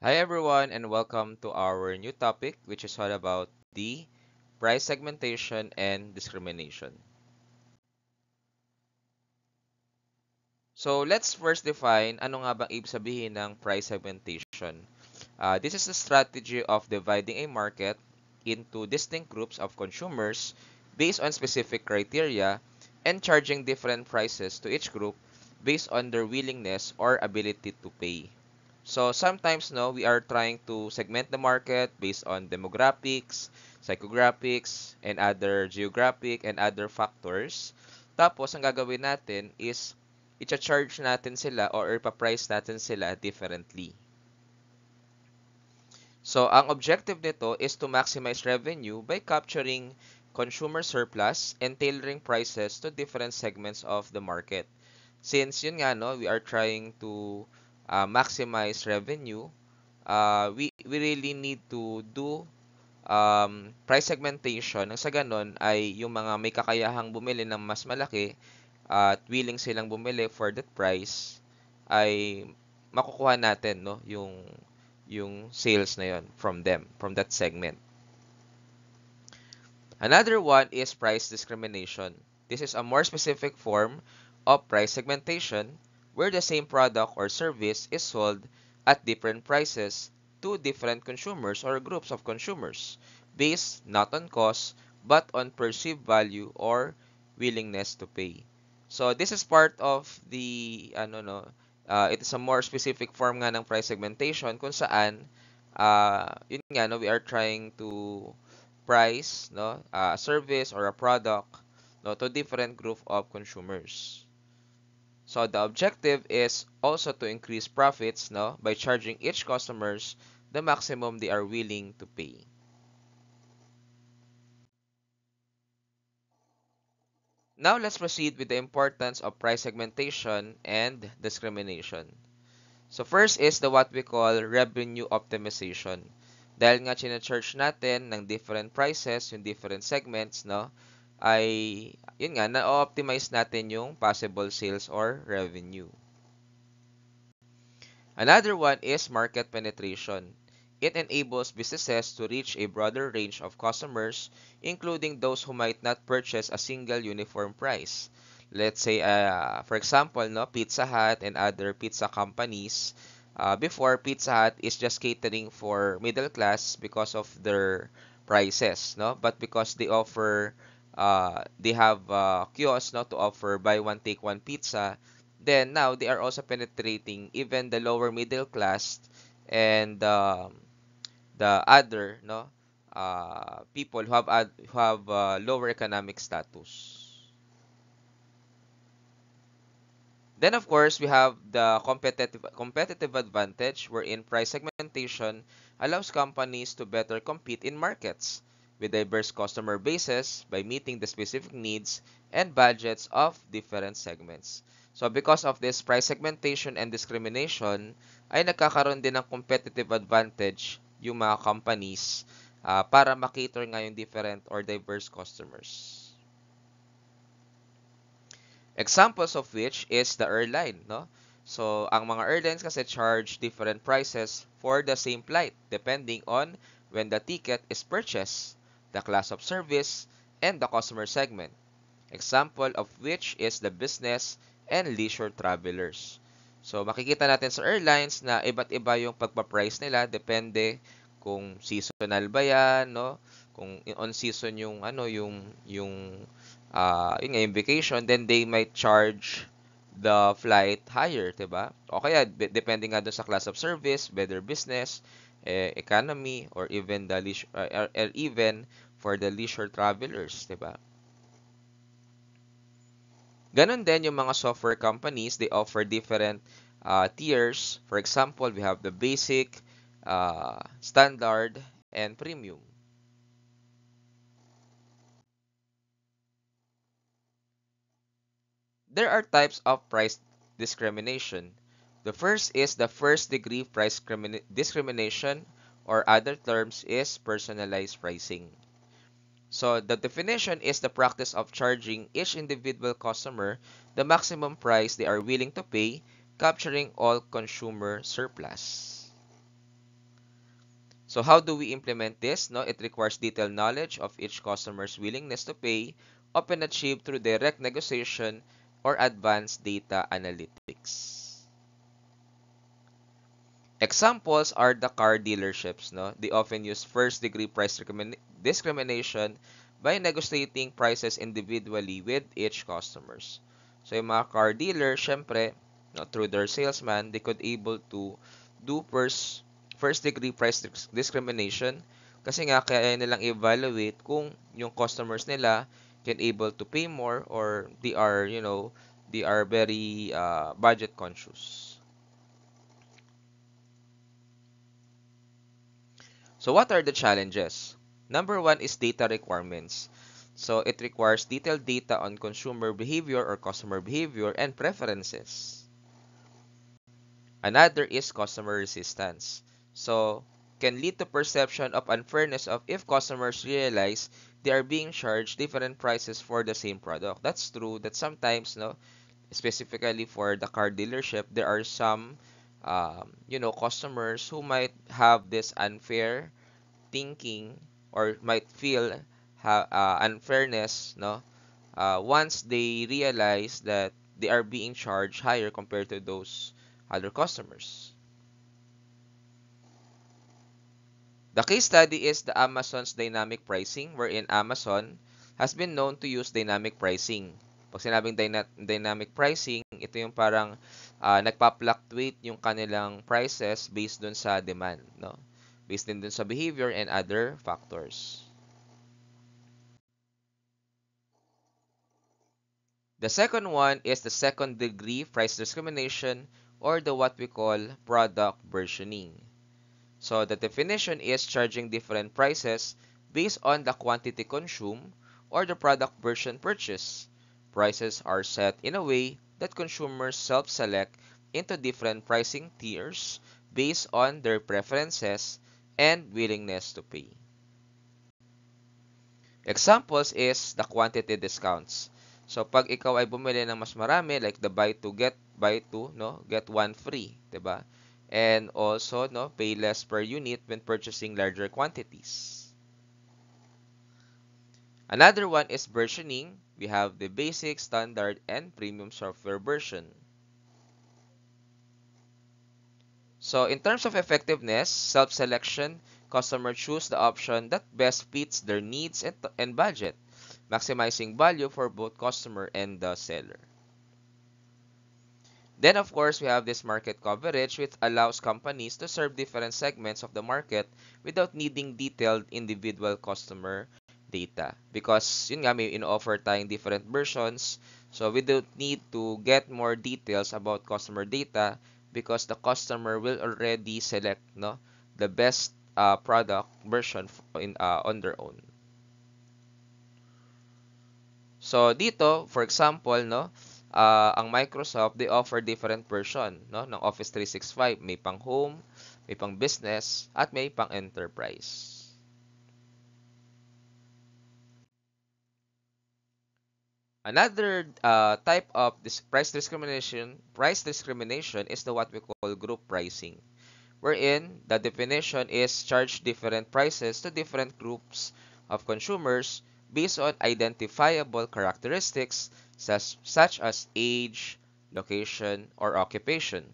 Hi everyone and welcome to our new topic which is all about the price segmentation and discrimination. So let's first define ano nga bang ibig sabihin ng price segmentation. This is the strategy of dividing a market into distinct groups of consumers based on specific criteria and charging different prices to each group based on their willingness or ability to pay. So sometimes no, we are trying to segment the market based on demographics, psychographics, and other geographic and other factors. Tapos ang gagawin natin is i-charge natin sila or ipa-price natin sila differently. So ang objective nito is to maximize revenue by capturing consumer surplus and tailoring prices to different segments of the market. Since yun nga no, we are trying to maximize revenue, we really need to do price segmentation nang sa ganon ay yung mga may kakayahang bumili ng mas malaki at willing silang bumili for that price ay makukuha natin no yung sales na yon from them from that segment. Another one is price discrimination. This is a more specific form of price segmentation where the same product or service is sold at different prices to different consumers or groups of consumers based not on cost but on perceived value or willingness to pay. So this is part of the it is a more specific form nga ng price segmentation kung saan yun nga no we are trying to price no a service or a product no to different group of consumers. So the objective is also to increase profits no by charging each customers the maximum they are willing to pay. Now let's proceed with the importance of price segmentation and discrimination. So first is the what we call revenue optimization. Dahil nga chine-charge natin ng different prices, yung different segments, no, ay, yun nga, na-optimize natin yung possible sales or revenue. Another one is market penetration. It enables businesses to reach a broader range of customers, including those who might not purchase a single uniform price. Let's say, for example, no, Pizza Hut and other pizza companies. Before, Pizza Hut is just catering for middle class because of their prices, no? But because they have kiosks, no, to offer buy one take one pizza, then now they are also penetrating even the lower middle class and the other no people who have lower economic status. Then of course we have the competitive advantage wherein price segmentation allows companies to better compete in markets with diverse customer bases by meeting the specific needs and budgets of different segments. So because of this price segmentation and discrimination ay nagkakaroon din ng competitive advantage yung mga companies para makater nga yung different or diverse customers. Examples of which is the airline, no? So, ang mga airlines kasi charge different prices for the same flight depending on when the ticket is purchased, the class of service, and the customer segment. Example of which is the business and leisure travelers. So, makikita natin sa airlines na iba't iba yung pagpa-price nila depende kung seasonal ba yan, no? Kung on season yung yun nga, yung vacation, then they might charge the flight higher, 'di ba? O kaya depending nga doon sa class of service, whether business, economy, or even the leisure, or even for the leisure travelers, 'di ba? Ganon din yung mga software companies, they offer different tiers. For example, we have the basic, standard, and premium. There are types of price discrimination. The first is the first degree price discrimination, or other terms is personalized pricing. So the definition is the practice of charging each individual customer the maximum price they are willing to pay, capturing all consumer surplus. So how do we implement this? No, it requires detailed knowledge of each customer's willingness to pay, often achieved through direct negotiation or advanced data analytics. Examples are the car dealerships. No, they often use first-degree price discrimination by negotiating prices individually with each customers. So yung mga car dealer, syempre, no, through their salesman, they could able to do first-degree price discrimination kasi nga kaya nilang evaluate kung yung customers nila can able to pay more or they are, they are very budget conscious. So what are the challenges? Number one is data requirements. So it requires detailed data on consumer behavior or customer behavior and preferences. Another is customer resistance. So can lead to perception of unfairness of if customers realize they are being charged different prices for the same product. That's true that sometimes, no, specifically for the car dealership, there are some, customers who might have this unfair thinking or might feel unfairness, no, once they realize that they are being charged higher compared to those other customers. The case study is the Amazon's dynamic pricing, wherein Amazon has been known to use dynamic pricing. Pag sinabing dynamic pricing, ito yung parang nagpa-fluctuate yung kanilang prices based dun sa demand, no? Based din dun sa behavior and other factors. The second one is the second degree price discrimination or the what we call product versioning. So the definition is charging different prices based on the quantity consumed or the product version purchase. Prices are set in a way that consumers self-select into different pricing tiers based on their preferences and willingness to pay. Examples is the quantity discounts. So pag ikaw ay bumili ng mas marami like the buy two, no, get one free, 'di ba? And also, no, pay less per unit when purchasing larger quantities. Another one is versioning. We have the basic, standard, and premium software version. So in terms of effectiveness, self-selection, customer choose the option that best fits their needs and budget, maximizing value for both customer and the seller. Then of course, we have this market coverage which allows companies to serve different segments of the market without needing detailed individual customer data. Because yun nga, may in-offer tayong different versions. So we don't need to get more details about customer data because the customer will already select, no, the best product version on their own. So dito, for example, no, ang Microsoft, they offer different version, no, ng Office 365. May pang home, may pang business, at may pang enterprise. Another type of this price discrimination is the what we call group pricing, wherein the definition is charge different prices to different groups of consumers based on identifiable characteristics such as age, location, or occupation.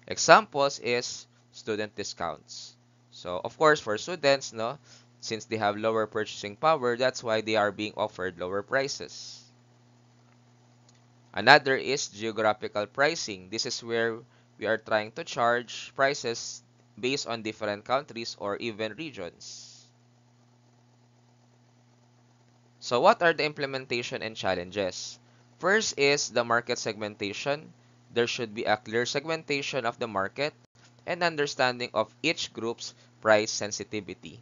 Examples is student discounts. So, of course, for students, no, since they have lower purchasing power, that's why they are being offered lower prices. Another is geographical pricing. This is where we are trying to charge prices based on different countries or even regions. So what are the implementation and challenges? First is the market segmentation. There should be a clear segmentation of the market and understanding of each group's price sensitivity.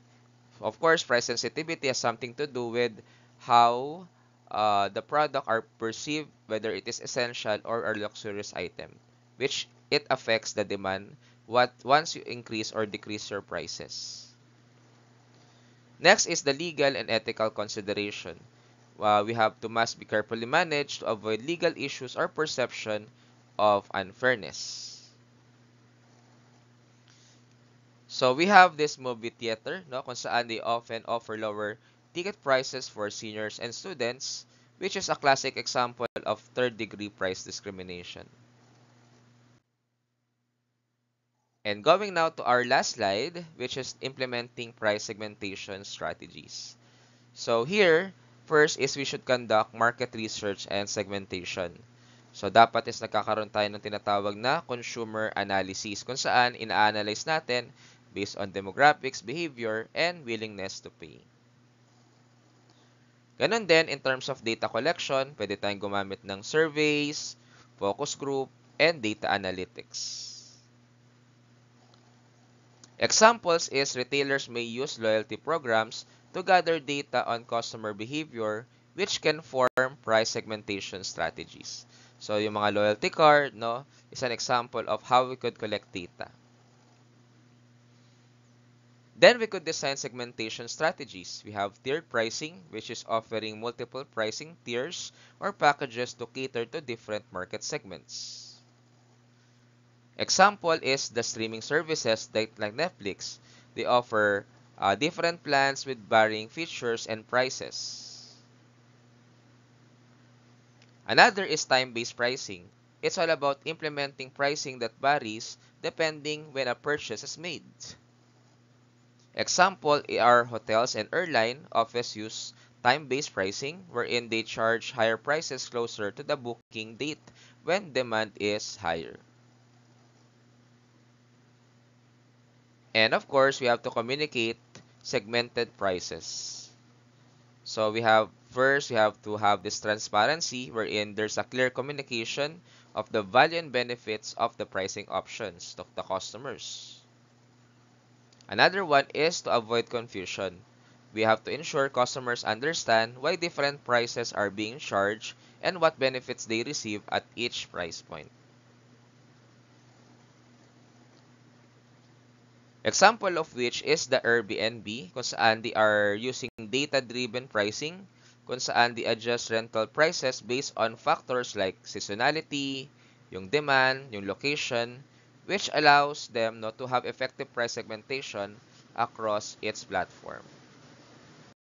Of course, price sensitivity has something to do with how the product are perceived, whether it is essential or a luxurious item, which it affects the demand once you increase or decrease your prices. Next is the legal and ethical consideration. We have to must be carefully managed to avoid legal issues or perception of unfairness. So we have this movie theater, no, kung saan they often offer lower ticket prices for seniors and students, which is a classic example of third-degree price discrimination. And going now to our last slide, which is implementing price segmentation strategies. So here, first is we should conduct market research and segmentation. So dapat is nagkakaroon tayo ng tinatawag na consumer analysis kung saan ina-analyze natin based on demographics, behavior, and willingness to pay. Ganon din in terms of data collection, pwede tayong gumamit ng surveys, focus group, and data analytics. Examples is retailers may use loyalty programs to gather data on customer behavior which can form price segmentation strategies. So yung mga loyalty card, no, is an example of how we could collect data. Then we could design segmentation strategies. We have tiered pricing, which is offering multiple pricing tiers or packages to cater to different market segments. Example is the streaming services like Netflix. They offer different plans with varying features and prices. Another is time-based pricing. It's all about implementing pricing that varies depending when a purchase is made. Example are hotels and airline often use time-based pricing wherein they charge higher prices closer to the booking date when demand is higher. And of course, we have to communicate segmented prices. So we have to have this transparency wherein there's a clear communication of the value and benefits of the pricing options to the customers. Another one is to avoid confusion. We have to ensure customers understand why different prices are being charged and what benefits they receive at each price point. Example of which is the Airbnb, kung saan they are using data-driven pricing, kung saan they adjust rental prices based on factors like seasonality, yung demand, yung location, which allows them to have effective price segmentation across its platform.